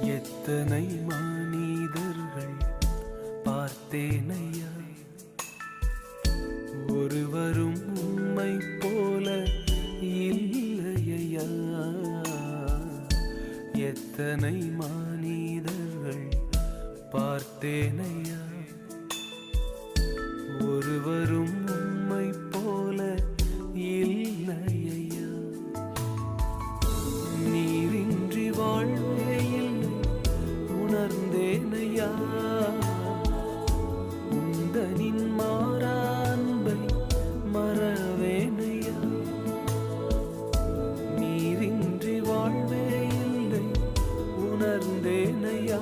எத்தனை மனிதர்கள் பார்த்தேனையா, ஒருவரும் உம்மை போல இல்லையா. எத்தனை மனிதர்கள் பார்த்தேனையா, ஒருவரும் உம்மை போல இல்லையா. நீரின்றி வாழ்வே இல்லை உணர்ந்தேனையா, உந்தனின் மாறா அன்பை மறவேனையா. நீரின்றி வாழ்வே இல்லை உணர்ந்தேனையா,